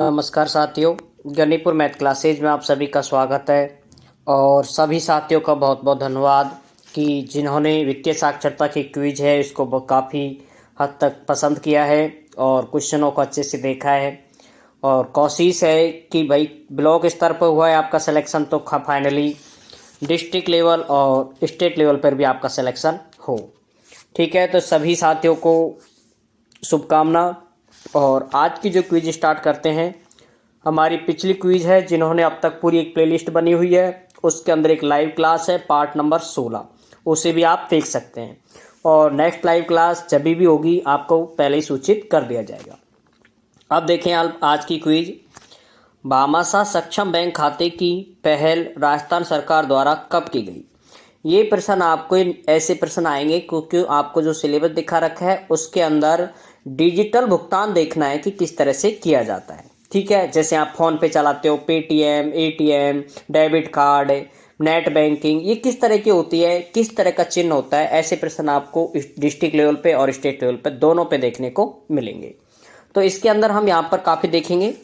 नमस्कार साथियों, गणितपुर math classes में आप सभी का स्वागत है। और सभी साथियों का बहुत बहुत धन्यवाद कि जिन्होंने वित्तीय साक्षरता की क्विज है इसको काफ़ी हद तक पसंद किया है और क्वेश्चनों को अच्छे से देखा है। और कोशिश है कि भाई ब्लॉक स्तर पर हुआ है आपका सिलेक्शन, तो फाइनली डिस्ट्रिक्ट लेवल और स्टेट लेवल पर भी आपका सिलेक्शन हो। ठीक है, तो सभी साथियों को शुभकामना। और आज की जो क्विज स्टार्ट करते हैं, हमारी पिछली क्विज है जिन्होंने अब तक पूरी एक प्लेलिस्ट बनी हुई है, उसके अंदर एक लाइव क्लास है पार्ट नंबर 16, उसे भी आप देख सकते हैं। और नेक्स्ट लाइव क्लास जब भी होगी आपको पहले ही सूचित कर दिया जाएगा। अब देखें आज की क्विज। भामाशाह सक्षम बैंक खाते की पहल राजस्थान सरकार द्वारा कब की गई? ये प्रश्न आपको ऐसे प्रश्न आएंगे क्योंकि आपको जो सिलेबस दिखा रखा है उसके अंदर डिजिटल भुगतान देखना है कि किस तरह से किया जाता है। ठीक है, जैसे आप फ़ोन पे चलाते हो, Paytm, ATM, debit card, net banking, ये किस तरह की होती है, किस तरह का चिन्ह होता है, ऐसे प्रश्न आपको डिस्ट्रिक्ट लेवल पे और स्टेट लेवल पे दोनों पे देखने को मिलेंगे। तो इसके अंदर हम यहाँ पर काफ़ी देखेंगे।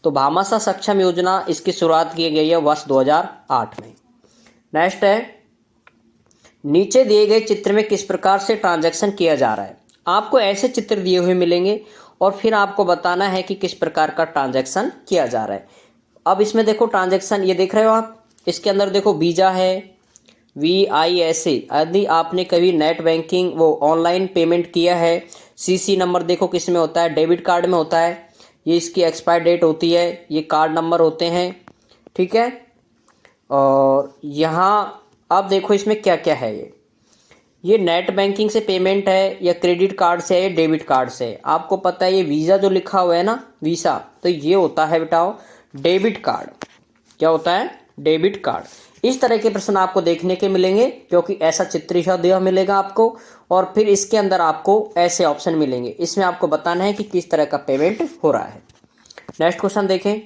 तो भामाशाह सक्षम योजना, इसकी शुरुआत की गई है वर्ष 2008 में। नेक्स्ट है, नीचे दिए गए चित्र में किस प्रकार से ट्रांजैक्शन किया जा रहा है? आपको ऐसे चित्र दिए हुए मिलेंगे और फिर आपको बताना है कि किस प्रकार का ट्रांजैक्शन किया जा रहा है। अब इसमें देखो ट्रांजैक्शन, ये देख रहे हो आप, इसके अंदर देखो वीज़ा है, VISA। यदि आपने कभी नेट बैंकिंग वो ऑनलाइन पेमेंट किया है, CC नंबर देखो किस में होता है, डेबिट कार्ड में होता है। ये इसकी एक्सपायर डेट होती है, ये कार्ड नंबर होते हैं। ठीक है, और यहाँ अब देखो इसमें क्या क्या है। ये नेट बैंकिंग से पेमेंट है या क्रेडिट कार्ड से है या डेबिट कार्ड से है। आपको पता है ये वीज़ा जो लिखा हुआ है ना, वीसा, तो ये होता है बेटाओ डेबिट कार्ड। क्या होता है? Debit card. इस तरह के प्रश्न आपको देखने के मिलेंगे क्योंकि ऐसा चित्र दिया मिलेगा आपको, और फिर इसके अंदर आपको ऐसे ऑप्शन मिलेंगे, इसमें आपको बताना है कि किस तरह का पेमेंट हो रहा है। नेक्स्ट क्वेश्चन देखें।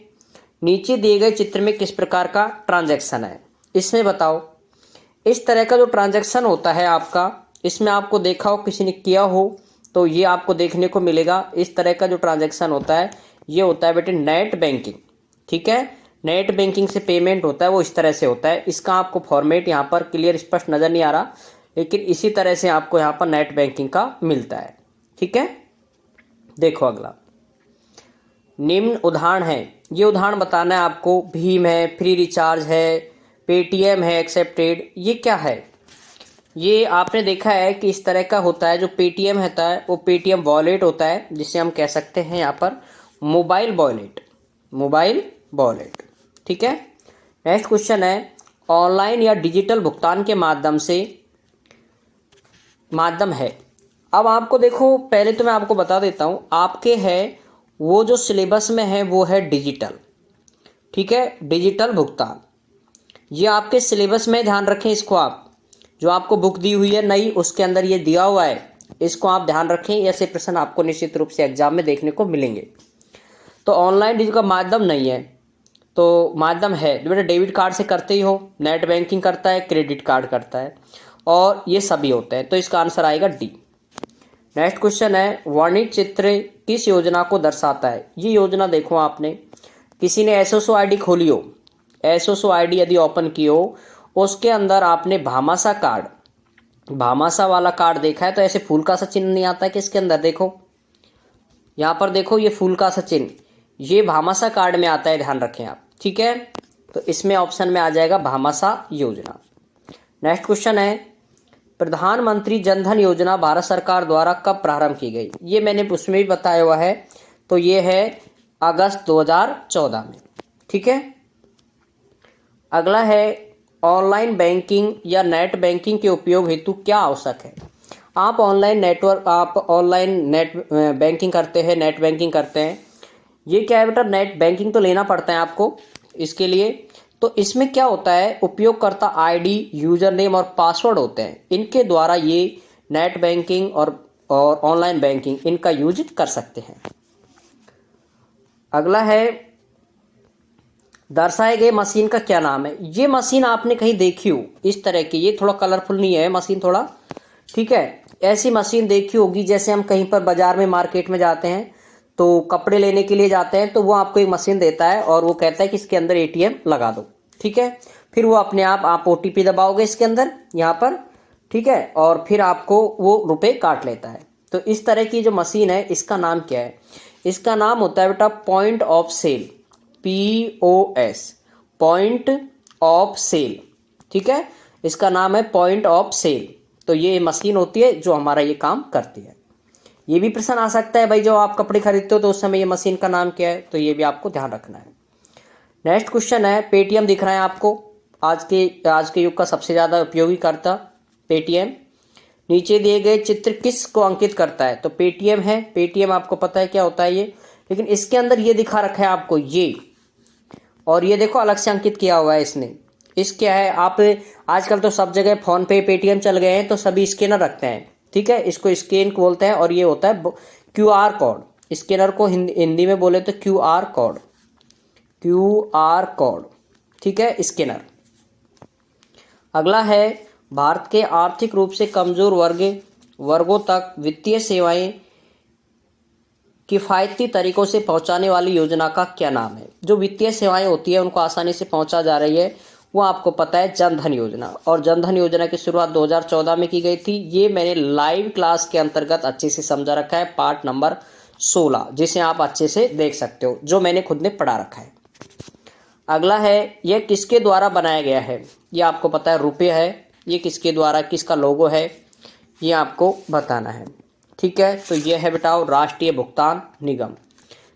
नीचे दिए गए चित्र में किस प्रकार का ट्रांजैक्शन है, इसमें बताओ। इस तरह का जो ट्रांजैक्शन होता है आपका, इसमें आपको देखा हो किसी ने किया हो तो ये आपको देखने को मिलेगा। इस तरह का जो ट्रांजैक्शन होता है ये होता है बेटे नेट बैंकिंग। ठीक है, नेट बैंकिंग से पेमेंट होता है वो इस तरह से होता है। इसका आपको फॉर्मेट यहाँ पर क्लियर स्पष्ट नज़र नहीं आ रहा, लेकिन इसी तरह से आपको यहाँ पर नेट बैंकिंग का मिलता है। ठीक है, देखो अगला निम्न उदाहरण है। ये उदाहरण बताना है आपको। भीम है, फ्री रिचार्ज है, पेटीएम है एक्सेप्टेड। ये क्या है? ये आपने देखा है कि इस तरह का होता है। जो पेटीएम होता है वो पेटीएम वॉलेट होता है, जिसे हम कह सकते हैं यहाँ पर मोबाइल वॉलेट, मोबाइल वॉलेट। ठीक है, नेक्स्ट क्वेश्चन है, ऑनलाइन या डिजिटल भुगतान के माध्यम है। अब आपको देखो, पहले तो मैं आपको बता देता हूँ, आपके है वो जो सिलेबस में है वो है डिजिटल। ठीक है, डिजिटल भुगतान, ये आपके सिलेबस में ध्यान रखें। इसको आप जो आपको बुक दी हुई है नई, उसके अंदर ये दिया हुआ है, इसको आप ध्यान रखें। ऐसे प्रश्न आपको निश्चित रूप से एग्जाम में देखने को मिलेंगे। तो ऑनलाइन डिजिटल का माध्यम नहीं है, तो माध्यम है बेटा डेबिट कार्ड से करते ही हो, नेट बैंकिंग करता है, क्रेडिट कार्ड करता है, और ये सभी होते हैं। तो इसका आंसर आएगा डी। नेक्स्ट क्वेश्चन है, वर्णित चित्र किस योजना को दर्शाता है? ये योजना देखो, आपने किसी ने एसओसो आईडी खोली हो, एसओसो आईडी यदि ओपन की हो, उसके अंदर आपने भामाशाह कार्ड, भामाशाह वाला कार्ड देखा है, तो ऐसे फूल का सा चिन्ह नहीं आता है कि इसके अंदर देखो, यहाँ पर देखो ये फूल का सा चिन्ह, ये भामाशाह कार्ड में आता है, ध्यान रखें आप। ठीक है, तो इसमें ऑप्शन में आ जाएगा भामाशाह योजना। नेक्स्ट क्वेश्चन है, प्रधानमंत्री जनधन योजना भारत सरकार द्वारा कब प्रारंभ की गई? ये मैंने उसमें भी बताया हुआ है, तो ये है अगस्त 2014 में। ठीक है, अगला है, ऑनलाइन बैंकिंग या नेट बैंकिंग के उपयोग हेतु क्या आवश्यक है? आप ऑनलाइन नेट बैंकिंग करते हैं, नेट बैंकिंग करते हैं। ये क्या है बेटा, नेट बैंकिंग तो लेना पड़ता है आपको इसके लिए। तो इसमें क्या होता है, उपयोगकर्ता आईडी, यूजर नेम और पासवर्ड होते हैं, इनके द्वारा ये नेट बैंकिंग और ऑनलाइन बैंकिंग इनका यूज कर सकते हैं। अगला है, दर्शाए गए मशीन का क्या नाम है? ये मशीन आपने कहीं देखी हो इस तरह की, ये थोड़ा कलरफुल नहीं है मशीन थोड़ा। ठीक है, ऐसी मशीन देखी होगी, जैसे हम कहीं पर बाजार में मार्केट में जाते हैं तो कपड़े लेने के लिए जाते हैं तो वो आपको एक मशीन देता है और वो कहता है कि इसके अंदर एटीएम लगा दो, ठीक है। फिर वो अपने आप ओटीपी दबाओगे इसके अंदर यहाँ पर, ठीक है, और फिर आपको वो रुपए काट लेता है। तो इस तरह की जो मशीन है इसका नाम क्या है? इसका नाम होता है बेटा point of sale, POS, point of sale, ठीक है। इसका नाम है पॉइंट ऑफ सेल। तो ये मशीन होती है जो हमारा ये काम करती है। ये भी प्रश्न आ सकता है भाई, जब आप कपड़े खरीदते हो तो उस समय ये मशीन का नाम क्या है, तो ये भी आपको ध्यान रखना है। नेक्स्ट क्वेश्चन है, पेटीएम दिख रहा है आपको, आज के युग का सबसे ज़्यादा उपयोगी करता पेटीएम। नीचे दिए गए चित्र किस को अंकित करता है? तो पेटीएम है, पेटीएम आपको पता है क्या होता है ये, लेकिन इसके अंदर ये दिखा रखा है आपको ये, और ये देखो अलग से अंकित किया हुआ है इसने। इस क्या है, आप आजकल तो सब जगह फोन पे पेटीएम चल गए हैं तो सभी स्कैनर रखते हैं, ठीक है, इसको स्कैन बोलते हैं, और ये होता है QR कोड। स्कैनर को हिंदी में बोले तो QR कोड, QR कोड, ठीक है, स्कैनर। अगला है, भारत के आर्थिक रूप से कमजोर वर्गों तक वित्तीय सेवाएं किफायती तरीकों से पहुंचाने वाली योजना का क्या नाम है? जो वित्तीय सेवाएं होती है उनको आसानी से पहुंचा जा रही है वो आपको पता है जन धन योजना। और जन धन योजना की शुरुआत 2014 में की गई थी। ये मैंने लाइव क्लास के अंतर्गत अच्छे से समझा रखा है, पार्ट नंबर 16, जिसे आप अच्छे से देख सकते हो, जो मैंने खुद ने पढ़ा रखा है। अगला है, यह किसके द्वारा बनाया गया है? ये आपको पता है रुपये है। ये किसके द्वारा, किसका लोगो है, ये आपको बताना है, ठीक है। तो ये है बेटा राष्ट्रीय भुगतान निगम।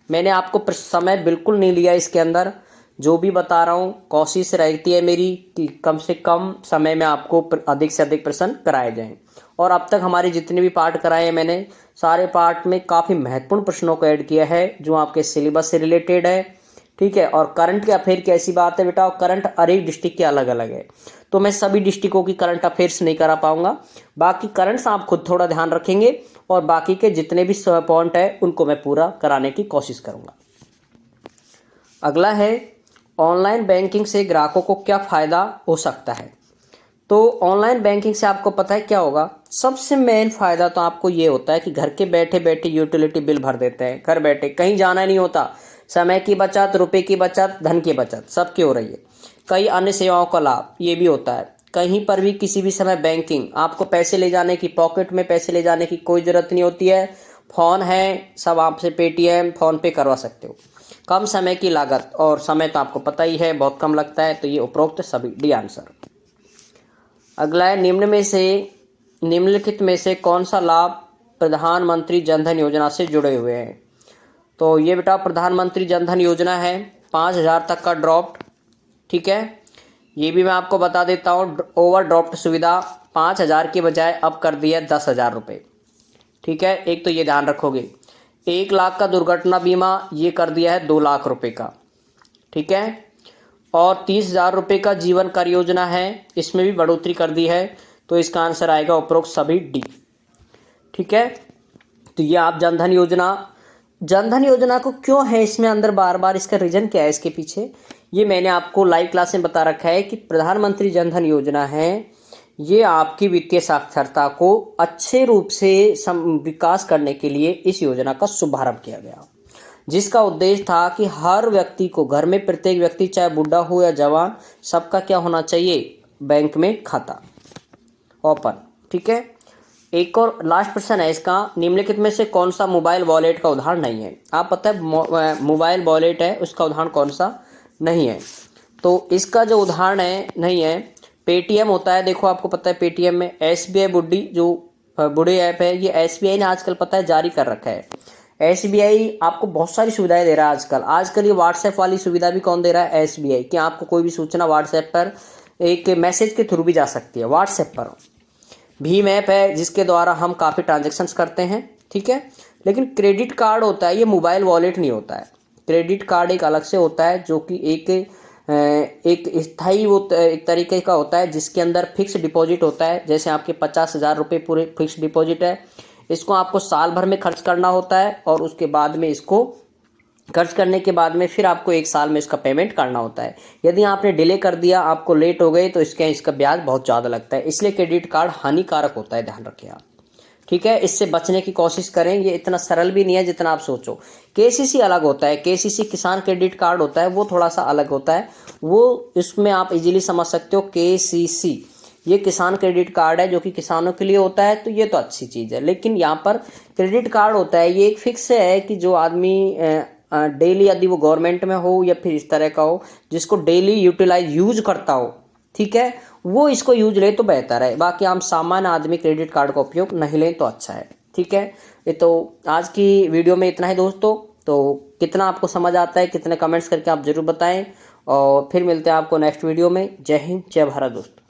मैंने आपको समय बिल्कुल नहीं लिया इसके अंदर, जो भी बता रहा हूँ कोशिश रहती है मेरी कि कम से कम समय में आपको अधिक से अधिक प्रश्न कराए जाएं। और अब तक हमारे जितने भी पार्ट कराए हैं मैंने, सारे पार्ट में काफ़ी महत्वपूर्ण प्रश्नों को ऐड किया है जो आपके सिलेबस से रिलेटेड है, ठीक है। और करंट के अफेयर की ऐसी बात है बेटा, करंट हर एक डिस्ट्रिक्ट के अलग अलग है, तो मैं सभी डिस्ट्रिक्टों की करंट अफेयर्स नहीं करा पाऊंगा। बाकी करंट्स आप खुद थोड़ा ध्यान रखेंगे और बाकी के जितने भी पॉइंट है उनको मैं पूरा कराने की कोशिश करूंगा। अगला है, ऑनलाइन बैंकिंग से ग्राहकों को क्या फायदा हो सकता है? तो ऑनलाइन बैंकिंग से आपको पता है क्या होगा? सबसे मेन फायदा तो आपको ये होता है कि घर के बैठे बैठे यूटिलिटी बिल भर देते हैं, घर बैठे, कहीं जाना नहीं होता। समय की बचत, रुपए की बचत, धन की बचत सबकी हो रही है। कई अन्य सेवाओं का लाभ ये भी होता है। कहीं पर भी किसी भी समय बैंकिंग, आपको पैसे ले जाने की, पॉकेट में पैसे ले जाने की कोई ज़रूरत नहीं होती है। फ़ोन है, सब आपसे पेटीएम, फ़ोन पे करवा सकते हो। कम समय की लागत, और समय तो आपको पता ही है बहुत कम लगता है। तो ये उपरोक्त सभी डी आंसर। अगला है, निम्नलिखित में से कौन सा लाभ प्रधानमंत्री जनधन योजना से जुड़े हुए हैं? तो ये बेटा प्रधानमंत्री जनधन योजना है, 5,000 तक का ड्रॉफ्ट, ठीक है। ये भी मैं आपको बता देता हूँ, ओवर ड्रॉफ्ट सुविधा 5,000 के बजाय अब कर दिया 10,000 रुपये, ठीक है। एक तो ये ध्यान रखोगे। 1 लाख का दुर्घटना बीमा ये कर दिया है 2 लाख रुपए का, ठीक है। और 30,000 रुपये का जीवन कर योजना है, इसमें भी बढ़ोतरी कर दी है। तो इसका आंसर आएगा उपरोक्त सभी डी, ठीक है। तो ये आप जनधन योजना को क्यों है इसमें अंदर बार बार, इसका रीजन क्या है इसके पीछे, ये मैंने आपको लाइव क्लास में बता रखा है कि प्रधानमंत्री जनधन योजना है, ये आपकी वित्तीय साक्षरता को अच्छे रूप से विकास करने के लिए इस योजना का शुभारंभ किया गया, जिसका उद्देश्य था कि हर व्यक्ति को, घर में प्रत्येक व्यक्ति चाहे बूढ़ा हो या जवान, सबका क्या होना चाहिए, बैंक में खाता ओपन, ठीक है। एक और लास्ट प्रश्न है इसका, निम्नलिखित में से कौन सा मोबाइल वॉलेट का उदाहरण नहीं है? आप पता है मोबाइल वॉलेट है, उसका उदाहरण कौन सा नहीं है? तो इसका जो उदाहरण है नहीं है, पेटीएम होता है। देखो आपको पता है पेटीएम में SBI बुड्डी जो बुढ़े ऐप है, ये SBI ने आजकल पता है जारी कर रखा है। SBI आपको बहुत सारी सुविधाएं दे रहा है आजकल ये व्हाट्सएप वाली सुविधा भी कौन दे रहा है? SBI, कि आपको कोई भी सूचना व्हाट्सएप पर एक मैसेज के थ्रू भी जा सकती है। व्हाट्सएप पर भीम ऐप है जिसके द्वारा हम काफ़ी ट्रांजेक्शन्स करते हैं, ठीक है। लेकिन क्रेडिट कार्ड होता है, ये मोबाइल वॉलेट नहीं होता है। क्रेडिट कार्ड एक अलग से होता है जो कि एक स्थायी एक तरीके का होता है जिसके अंदर फिक्स डिपॉजिट होता है। जैसे आपके 50,000 रुपये पूरे फिक्स डिपॉजिट है, इसको आपको साल भर में खर्च करना होता है और उसके बाद में इसको खर्च करने के बाद में फिर आपको 1 साल में इसका पेमेंट करना होता है। यदि आपने डिले कर दिया, आपको लेट हो गई, तो इसका ब्याज बहुत ज़्यादा लगता है। इसलिए क्रेडिट कार्ड हानिकारक होता है, ध्यान रखिए आप, ठीक है, इससे बचने की कोशिश करें। ये इतना सरल भी नहीं है जितना आप सोचो। केसीसी अलग होता है, केसीसी किसान क्रेडिट कार्ड होता है, वो थोड़ा सा अलग होता है। वो इसमें आप इजीली समझ सकते हो। केसीसी ये किसान क्रेडिट कार्ड है जो कि किसानों के लिए होता है, तो ये तो अच्छी चीज़ है। लेकिन यहाँ पर क्रेडिट कार्ड होता है, ये एक फिक्स है कि जो आदमी डेली, यदि वो गवर्नमेंट में हो या फिर इस तरह का हो जिसको डेली यूटिलाइज यूज करता हो, ठीक है, वो इसको यूज ले तो बेहतर है। बाकी आम सामान्य आदमी क्रेडिट कार्ड का उपयोग नहीं लें तो अच्छा है। ठीक है, ये तो आज की वीडियो में इतना ही दोस्तों। तो कितना आपको समझ आता है, कितने कमेंट्स करके आप जरूर बताएं, और फिर मिलते हैं आपको नेक्स्ट वीडियो में। जय हिंद, जय भारत दोस्तों।